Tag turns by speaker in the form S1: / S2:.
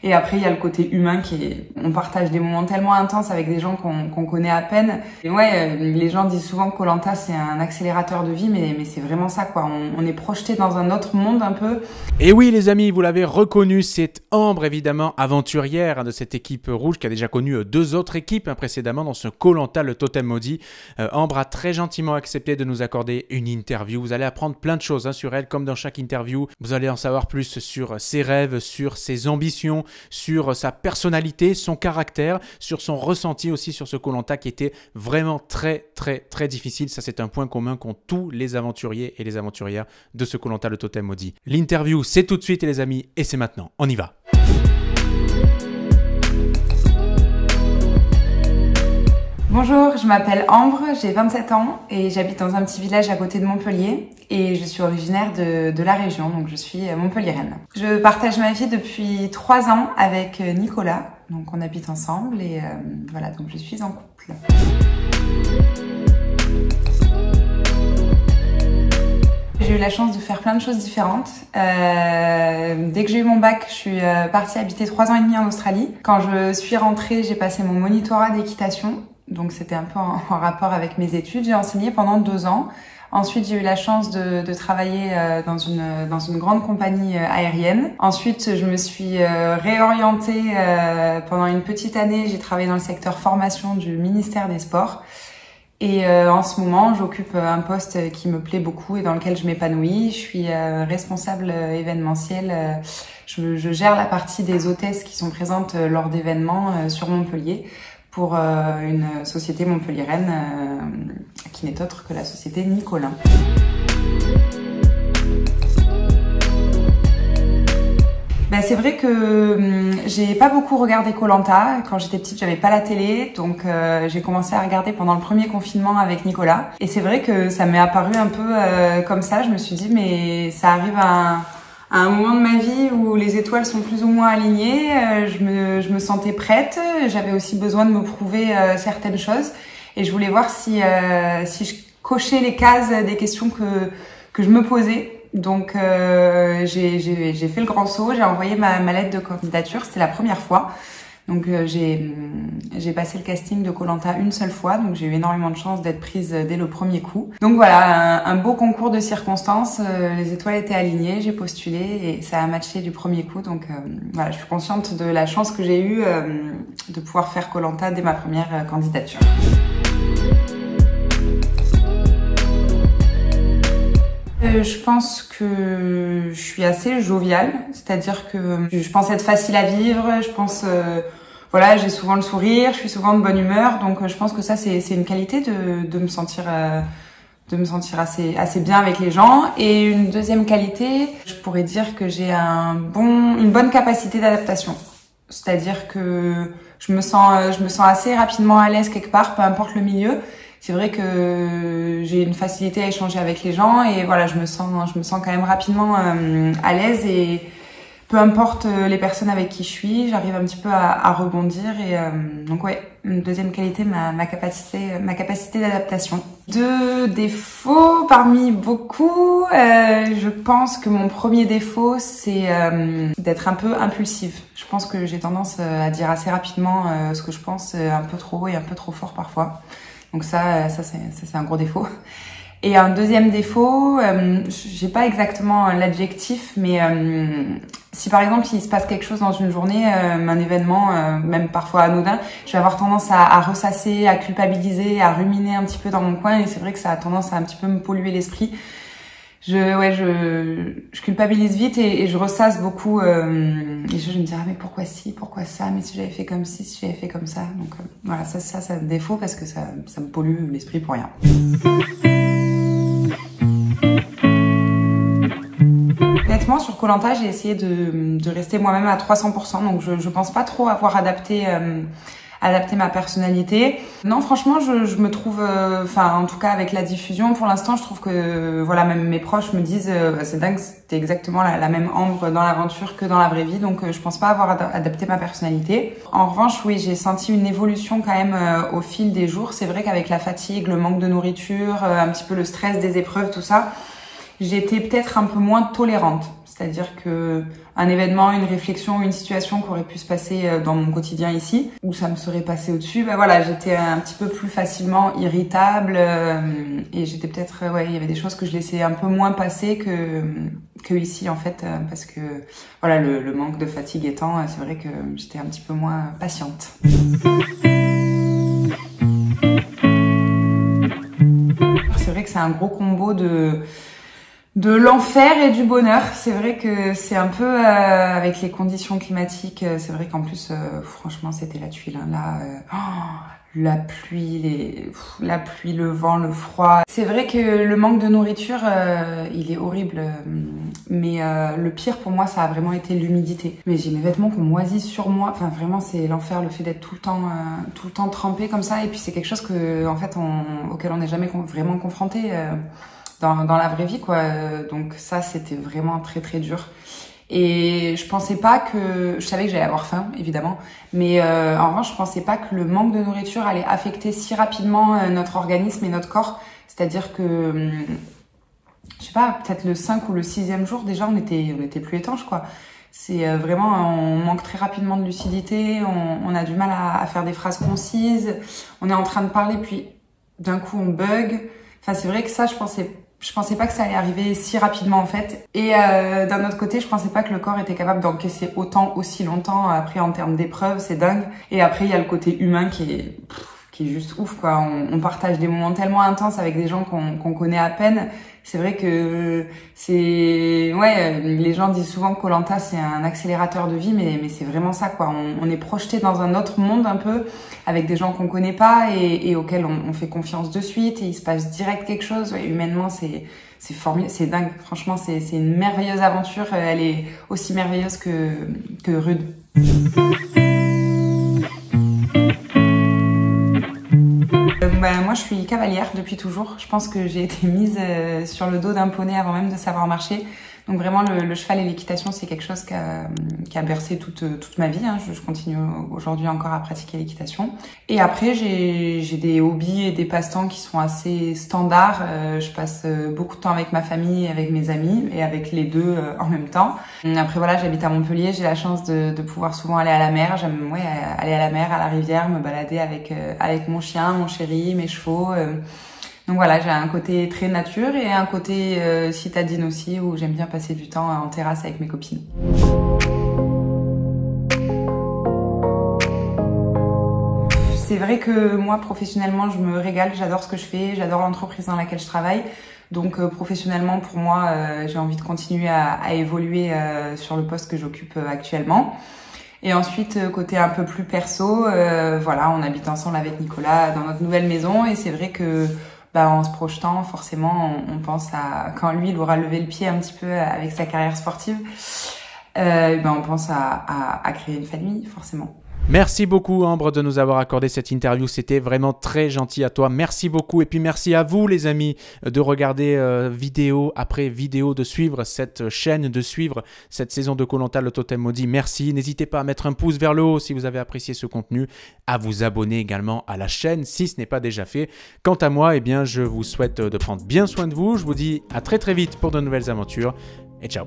S1: Et après, il y a le côté humain on partage des moments tellement intenses avec des gens qu'on connaît à peine. Et ouais, les gens disent souvent que Koh-Lanta, c'est un accélérateur de vie, mais c'est vraiment ça, quoi. On est projeté dans un autre monde, un peu.
S2: Et oui, les amis, vous l'avez reconnu, c'est Ambre, évidemment, aventurière de cette équipe rouge, qui a déjà connu 2 autres équipes précédemment dans ce Koh-Lanta, le Totem Maudit. Ambre a très gentiment accepté de nous accorder une interview. Vous allez apprendre plein de choses sur elle, comme dans chaque interview. Vous allez en savoir plus sur ses rêves, sur ses ambitions, sur sa personnalité, son caractère, sur son ressenti aussi sur ce Koh-Lanta qui était vraiment très difficile. Ça, c'est un point commun qu'ont tous les aventuriers et les aventurières de ce Koh-Lanta, le Totem Maudit. L'interview, c'est tout de suite, les amis, et c'est maintenant. On y va.
S1: Bonjour, je m'appelle Ambre, j'ai 27 ans et j'habite dans un petit village à côté de Montpellier et je suis originaire de la région, donc je suis montpelliéraine. Je partage ma vie depuis 3 ans avec Nicolas, donc on habite ensemble et voilà, donc je suis en couple. J'ai eu la chance de faire plein de choses différentes. Dès que j'ai eu mon bac, je suis partie habiter 3 ans et demi en Australie. Quand je suis rentrée, j'ai passé mon monitorat d'équitation. Donc c'était un peu en rapport avec mes études. J'ai enseigné pendant 2 ans. Ensuite, j'ai eu la chance de travailler dans une grande compagnie aérienne. Ensuite, je me suis réorientée pendant une petite année. J'ai travaillé dans le secteur formation du ministère des Sports. Et en ce moment, j'occupe un poste qui me plaît beaucoup et dans lequel je m'épanouis. Je suis responsable événementiel. Je gère la partie des hôtesses qui sont présentes lors d'événements sur Montpellier pour une société montpelliéraine qui n'est autre que la société Nicolin. Ben, c'est vrai que j'ai pas beaucoup regardé Koh-Lanta. Quand j'étais petite, j'avais pas la télé, donc j'ai commencé à regarder pendant le premier confinement avec Nicolas. Et c'est vrai que ça m'est apparu un peu comme ça. Je me suis dit, mais ça arrive à un moment de ma vie où les étoiles sont plus ou moins alignées. Je me sentais prête. J'avais aussi besoin de me prouver certaines choses. Et je voulais voir si je cochais les cases des questions que je me posais. Donc j'ai fait le grand saut, j'ai envoyé ma lettre de candidature, c'était la première fois. Donc j'ai passé le casting de Koh-Lanta une seule fois, donc j'ai eu énormément de chance d'être prise dès le premier coup. Donc voilà, un beau concours de circonstances, les étoiles étaient alignées, j'ai postulé et ça a matché du premier coup. Donc voilà, je suis consciente de la chance que j'ai eue de pouvoir faire Koh-Lanta dès ma première candidature. Je pense que je suis assez joviale, c'est-à-dire que je pense être facile à vivre, je pense voilà, j'ai souvent le sourire, je suis souvent de bonne humeur, donc je pense que ça c'est une qualité de me sentir assez bien avec les gens. Et une deuxième qualité, je pourrais dire que j'ai une bonne capacité d'adaptation. C'est-à-dire que je me sens assez rapidement à l'aise quelque part, peu importe le milieu. C'est vrai que j'ai une facilité à échanger avec les gens et voilà, je me sens quand même rapidement à l'aise et peu importe les personnes avec qui je suis, j'arrive un petit peu à rebondir et donc ouais, une deuxième qualité, ma capacité d'adaptation. 2 défauts parmi beaucoup, je pense que mon premier défaut c'est d'être un peu impulsive. Je pense que j'ai tendance à dire assez rapidement ce que je pense un peu trop haut et un peu trop fort parfois. Donc ça c'est un gros défaut. Et un deuxième défaut, j'ai pas exactement l'adjectif, mais si par exemple il se passe quelque chose dans une journée, un événement, même parfois anodin, je vais avoir tendance à ressasser, à culpabiliser, à ruminer un petit peu dans mon coin et c'est vrai que ça a tendance à un petit peu me polluer l'esprit. Je culpabilise vite et je ressasse beaucoup et je me dis ah mais pourquoi ci, pourquoi ça, mais si j'avais fait comme ci, si j'avais fait comme ça. Donc voilà, ça c'est un défaut parce que ça me pollue l'esprit pour rien. Honnêtement, sur Koh-Lanta, j'ai essayé de rester moi-même à 300%, donc je pense pas trop avoir adapté ma personnalité. Non, franchement, je me trouve, enfin, en tout cas avec la diffusion, pour l'instant, je trouve que, voilà, même mes proches me disent, c'est dingue, c'était exactement la même Ambre dans l'aventure que dans la vraie vie, donc je pense pas avoir adapté ma personnalité. En revanche, oui, j'ai senti une évolution quand même au fil des jours. C'est vrai qu'avec la fatigue, le manque de nourriture, un petit peu le stress des épreuves, tout ça, j'étais peut-être un peu moins tolérante. C'est-à-dire que un événement, une réflexion, une situation qui aurait pu se passer dans mon quotidien ici, où ça me serait passé au-dessus, ben voilà, j'étais un petit peu plus facilement irritable et j'étais peut-être, il y avait des choses que je laissais un peu moins passer que ici en fait, parce que voilà, le manque de fatigue étant, c'est vrai que j'étais un petit peu moins patiente. C'est vrai que c'est un gros combo de l'enfer et du bonheur. C'est vrai que c'est un peu avec les conditions climatiques, c'est vrai qu'en plus franchement c'était la tuile hein, là la pluie, le vent, le froid. C'est vrai que le manque de nourriture il est horrible, mais le pire pour moi ça a vraiment été l'humidité. Mais j'ai mes vêtements qui ont moisi sur moi, enfin vraiment c'est l'enfer, le fait d'être tout le temps trempé comme ça, et puis c'est quelque chose que en fait auquel on n'est jamais vraiment confronté dans la vraie vie quoi. Donc ça c'était vraiment très très dur. Et je pensais pas que, je savais que j'allais avoir faim évidemment, mais en revanche je pensais pas que le manque de nourriture allait affecter si rapidement notre organisme et notre corps. C'est-à-dire que je sais pas, peut-être le 5 ou le 6e jour déjà on était plus étanche quoi. C'est vraiment, on manque très rapidement de lucidité, on a du mal à faire des phrases concises, on est en train de parler puis d'un coup on bug. Enfin c'est vrai que ça je pensais pas que ça allait arriver si rapidement en fait. Et d'un autre côté, je pensais pas que le corps était capable d'encaisser autant, aussi longtemps. Après, en termes d'épreuves, c'est dingue. Et après, il y a le côté humain qui est juste ouf quoi. On partage des moments tellement intenses avec des gens qu'on connaît à peine. C'est vrai que les gens disent souvent que Koh-Lanta c'est un accélérateur de vie, mais c'est vraiment ça quoi. On est projeté dans un autre monde un peu, avec des gens qu'on connaît pas et auxquels on fait confiance de suite, et il se passe direct quelque chose. Ouais, humainement c'est formidable, c'est dingue. Franchement c'est une merveilleuse aventure. Elle est aussi merveilleuse que rude. Moi je suis cavalière depuis toujours. Je pense que j'ai été mise sur le dos d'un poney avant même de savoir marcher. Donc vraiment le cheval et l'équitation c'est quelque chose qui a bercé toute ma vie. Hein. Je continue aujourd'hui encore à pratiquer l'équitation. Et après j'ai des hobbies et des passe-temps qui sont assez standards. Je passe beaucoup de temps avec ma famille, avec mes amis et avec les deux en même temps. Après voilà, j'habite à Montpellier, j'ai la chance de pouvoir souvent aller à la mer. J'aime aller à la mer, à la rivière, me balader avec mon chien, mon chéri, mes chevaux. Donc voilà, j'ai un côté très nature et un côté citadine aussi, où j'aime bien passer du temps en terrasse avec mes copines. C'est vrai que moi, professionnellement, je me régale, j'adore ce que je fais, j'adore l'entreprise dans laquelle je travaille. Donc professionnellement, pour moi, j'ai envie de continuer à évoluer sur le poste que j'occupe actuellement. Et ensuite, côté un peu plus perso, voilà, on habite ensemble avec Nicolas dans notre nouvelle maison, et c'est vrai que en se projetant, forcément, on pense à quand lui, il aura levé le pied un petit peu avec sa carrière sportive, on pense à créer une famille, forcément.
S2: Merci beaucoup Ambre de nous avoir accordé cette interview, c'était vraiment très gentil à toi, merci beaucoup, et puis merci à vous les amis de regarder vidéo après vidéo, de suivre cette chaîne, de suivre cette saison de Koh-Lanta le Totem Maudit. Merci, n'hésitez pas à mettre un pouce vers le haut si vous avez apprécié ce contenu, à vous abonner également à la chaîne si ce n'est pas déjà fait. Quant à moi, je vous souhaite de prendre bien soin de vous, je vous dis à très vite pour de nouvelles aventures et ciao.